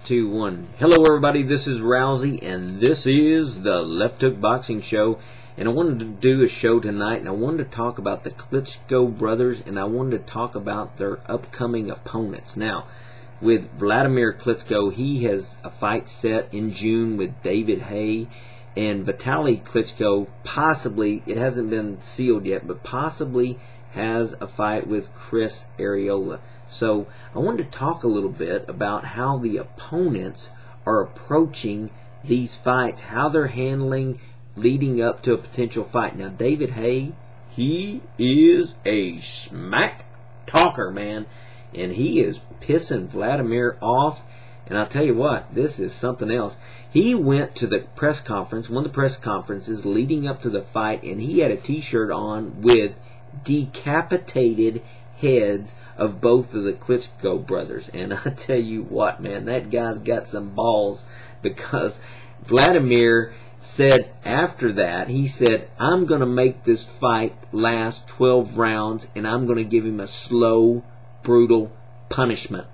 2, 1. Hello everybody, this is Rousey and this is the Left Hook Boxing Show, and I wanted to do a show tonight and I wanted to talk about the Klitschko Brothers, and I wanted to talk about their upcoming opponents. Now, with Vladimir Klitschko, he has a fight set in June with David Haye, and Vitaly Klitschko possibly, it hasn't been sealed yet, but possibly has a fight with Chris Arreola. So I wanted to talk a little bit about how the opponents are approaching these fights, how they're handling leading up to a potential fight. Now, David Haye, he is a smack talker, man, and he is pissing Vladimir off. And I'll tell you what, this is something else. He went to the press conference, one of the press conferences leading up to the fight, and he had a t-shirt on with decapitated heads of both of the Klitschko brothers. And I tell you what, man, that guy's got some balls, because Vladimir said after that, he said, I'm going to make this fight last 12 rounds and I'm going to give him a slow, brutal punishment.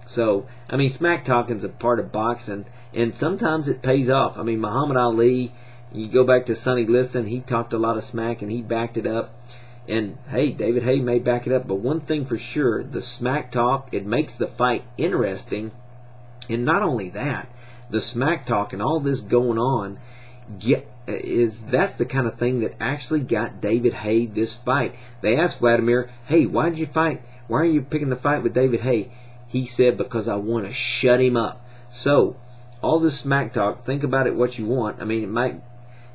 So, I mean, smack talking's a part of boxing, and sometimes it pays off. I mean, Muhammad Ali, you go back to Sonny Liston, he talked a lot of smack and he backed it up. And hey, David Haye may back it up, but one thing for sure, the smack talk, it makes the fight interesting. And not only that, the smack talk and all this going on, that's the kind of thing that actually got David Haye this fight. They asked Vladimir, hey, why did you fight? Why are you picking the fight with David Haye? He said, because I want to shut him up. So, all this smack talk, think about it what you want. I mean,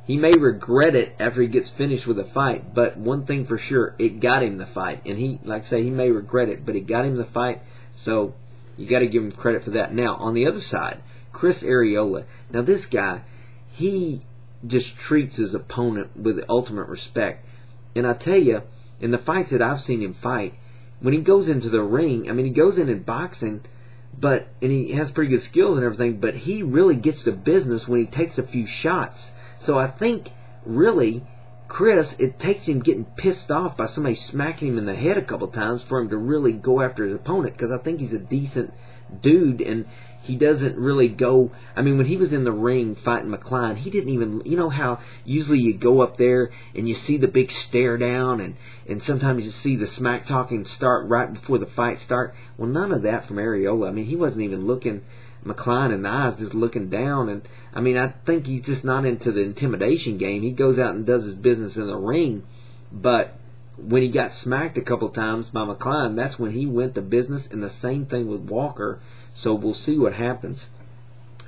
he may regret it after he gets finished with the fight, but one thing for sure, it got him the fight. And he, like I say, he may regret it, but it got him the fight, so you got to give him credit for that. Now, on the other side, Chris Arreola. Now, this guy, he just treats his opponent with the ultimate respect. And I tell you, in the fights that I've seen him fight, when he goes into the ring, I mean, he goes in boxing, and he has pretty good skills and everything, but he really gets to business when he takes a few shots. So I think, really, Chris, it takes him getting pissed off by somebody smacking him in the head a couple times for him to really go after his opponent, because I think he's a decent dude, and he doesn't really go. I mean, when he was in the ring fighting McCline, he didn't even, you know how usually you go up there and you see the big stare down, and sometimes you see the smack talking start right before the fight start. Well, none of that from Arreola. I mean, he wasn't even looking McCline in the eyes, just looking down. And I mean, I think he's just not into the intimidation game. He goes out and does his business in the ring, but when he got smacked a couple times by McCline, that's when he went to business, and the same thing with Walker. So we'll see what happens.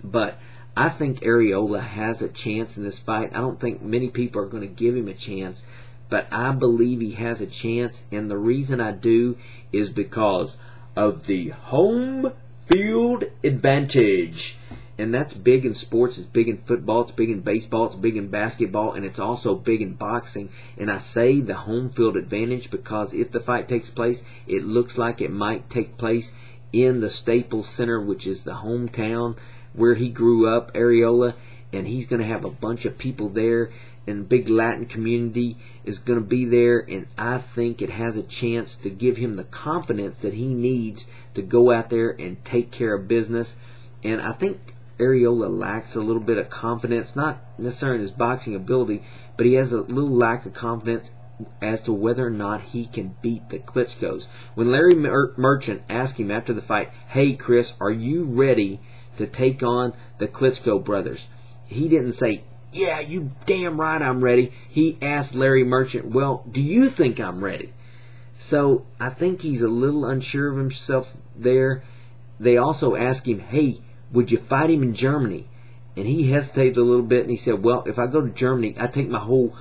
But I think Arreola has a chance in this fight. I don't think many people are going to give him a chance, but I believe he has a chance, and the reason I do is because of the home field advantage. And that's big in sports, it's big in football, it's big in baseball, it's big in basketball, and it's also big in boxing. And I say the home field advantage because if the fight takes place, it looks like it might take place in the Staples Center, which is the hometown where he grew up, Arreola, and he's going to have a bunch of people there, and big Latin community is going to be there, and I think it has a chance to give him the confidence that he needs to go out there and take care of business. And I think Arreola lacks a little bit of confidence, not necessarily in his boxing ability, but he has a little lack of confidence as to whether or not he can beat the Klitschkos. When Larry Merchant asked him after the fight, hey Chris, are you ready to take on the Klitschko brothers? He didn't say, yeah, you damn right I'm ready. He asked Larry Merchant, well, do you think I'm ready? So I think he's a little unsure of himself there. They also asked him, hey, would you fight him in Germany? And he hesitated a little bit, and he said, well, if I go to Germany, I take my whole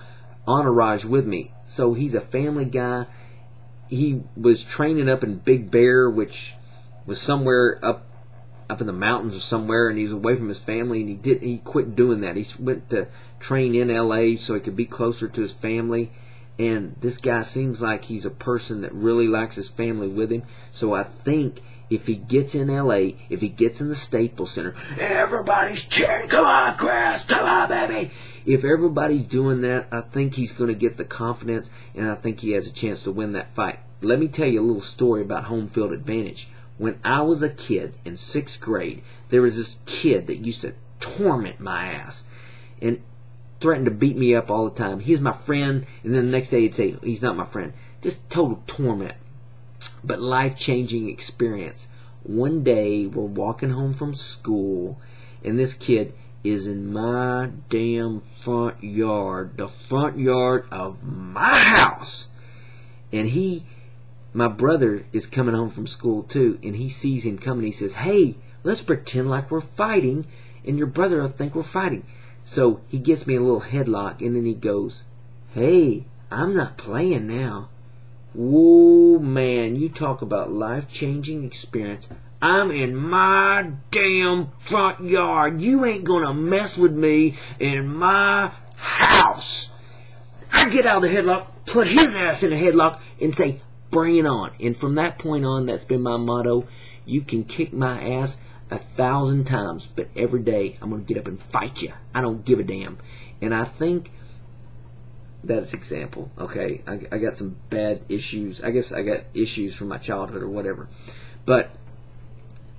entourage with me. So he's a family guy. He was training up in Big Bear, which was somewhere up in the mountains or somewhere, and he was away from his family, and he quit doing that. He went to train in LA so he could be closer to his family. And this guy seems like he's a person that really likes his family with him. So I think if he gets in LA, if he gets in the Staples Center, everybody's cheering, come on Chris, come on baby. If everybody's doing that, I think he's going to get the confidence, and I think he has a chance to win that fight. Let me tell you a little story about home field advantage. When I was a kid in 6th grade, there was this kid that used to torment my ass and threatened to beat me up all the time. He was my friend, and then the next day he'd say, he's not my friend. Just total torment. But life-changing experience. One day, we're walking home from school, and this kid is in my damn front yard, the front yard of my house. And my brother is coming home from school too, and he sees him coming. He says, hey, let's pretend like we're fighting, and your brother will think we're fighting. So he gets me a little headlock, and then he goes, hey, I'm not playing now. Whoa, man, you talk about life-changing experience. I'm in my damn front yard. You ain't gonna mess with me in my house. I get out of the headlock, put his ass in a headlock, and say, bring it on. And from that point on, that's been my motto. You can kick my ass 1,000 times, but every day I'm going to get up and fight you. I don't give a damn. And I think that's example. Okay, I got some bad issues. I guess I got issues from my childhood or whatever. But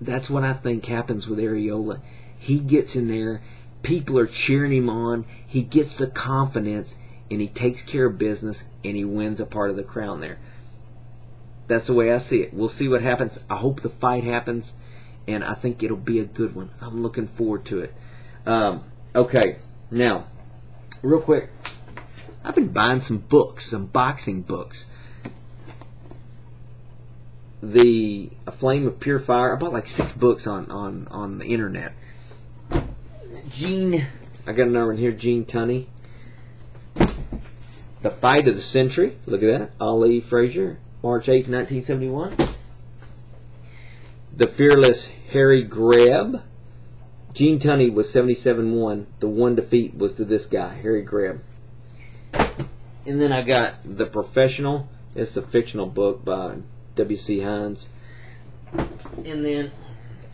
that's what I think happens with Areola. He gets in there, people are cheering him on, he gets the confidence, and he takes care of business, and he wins a part of the crown there. That's the way I see it. We'll see what happens. I hope the fight happens, and I think it'll be a good one. I'm looking forward to it. Okay, now, real quick, I've been buying some books, some boxing books. A Flame of Pure Fire. I bought like 6 books on the internet. I got another one here, Gene Tunney. The Fight of the Century. Look at that. Ali Frazier, March 8, 1971. The Fearless Harry Greb. Gene Tunney was 77-1. The one defeat was to this guy, Harry Greb. And then I got The Professional. It's a fictional book by W.C. Hines. And then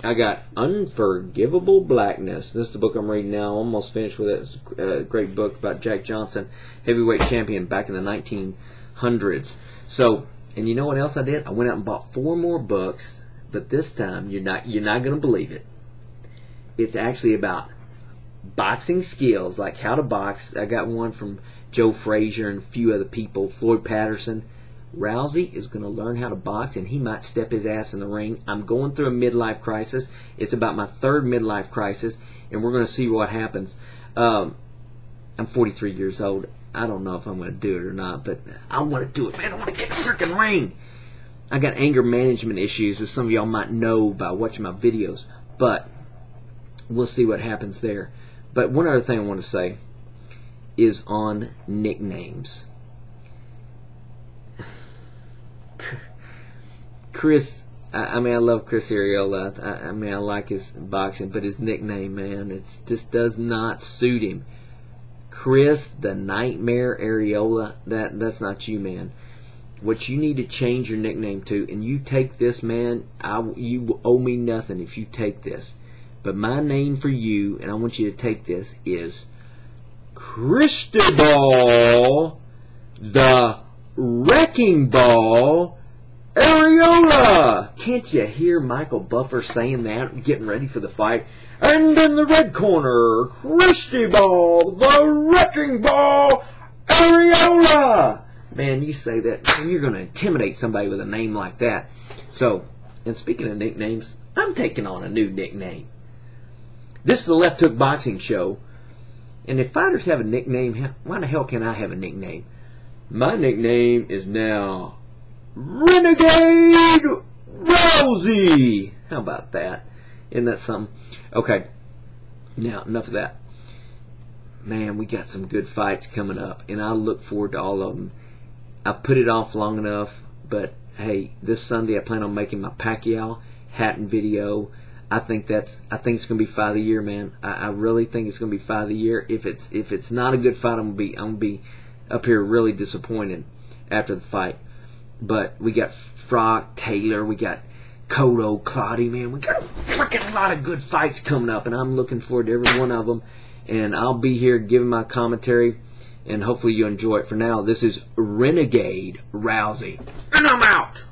I got Unforgivable Blackness. This is the book I'm reading now. Almost finished with it. It's a great book about Jack Johnson, heavyweight champion back in the 1900s. So, and you know what else I did? I went out and bought 4 more books, but this time you're not going to believe it. It's actually about boxing skills, like how to box. I got one from Joe Frazier and a few other people, Floyd Patterson. Rousey is going to learn how to box, and he might step his ass in the ring. I'm going through a midlife crisis. It's about my 3rd midlife crisis, and we're going to see what happens. I'm 43 years old. I don't know if I'm going to do it or not, but I want to do it, man. I want to get in the freaking ring. I got anger management issues, as some of y'all might know by watching my videos, but we'll see what happens there. But one other thing I want to say is on nicknames. Chris, I mean, I love Chris Areola. I mean, I like his boxing, but his nickname, man, it just does not suit him. Chris the Nightmare Areola, that's not you, man. What you need to change your nickname to, and you take this, man, you owe me nothing if you take this. But my name for you, and I want you to take this, is Cristobal the Wrecking Ball Areola. Can't you hear Michael Buffer saying that, getting ready for the fight? And in the red corner, Cristobal the Wrecking Ball Areola. Man, you say that, and you're going to intimidate somebody with a name like that. So, and speaking of nicknames, I'm taking on a new nickname. This is the Left Hook Boxing Show, and if fighters have a nickname, why the hell can't I have a nickname? My nickname is now Renegade Rousey. How about that? Isn't that something? Okay, now enough of that. Man, we got some good fights coming up, and I look forward to all of them. I put it off long enough, but hey, this Sunday I plan on making my Pacquiao Hatton video. I think it's gonna be fight of the year, man. I really think it's gonna be fight of the year. If it's not a good fight, I'm gonna be up here really disappointed after the fight. But we got Frock, Taylor, we got Cotto, Clotty, man. We got a freaking lot of good fights coming up, and I'm looking forward to every one of them. And I'll be here giving my commentary, and hopefully you enjoy it. For now, this is Renegade Rousey, and I'm out.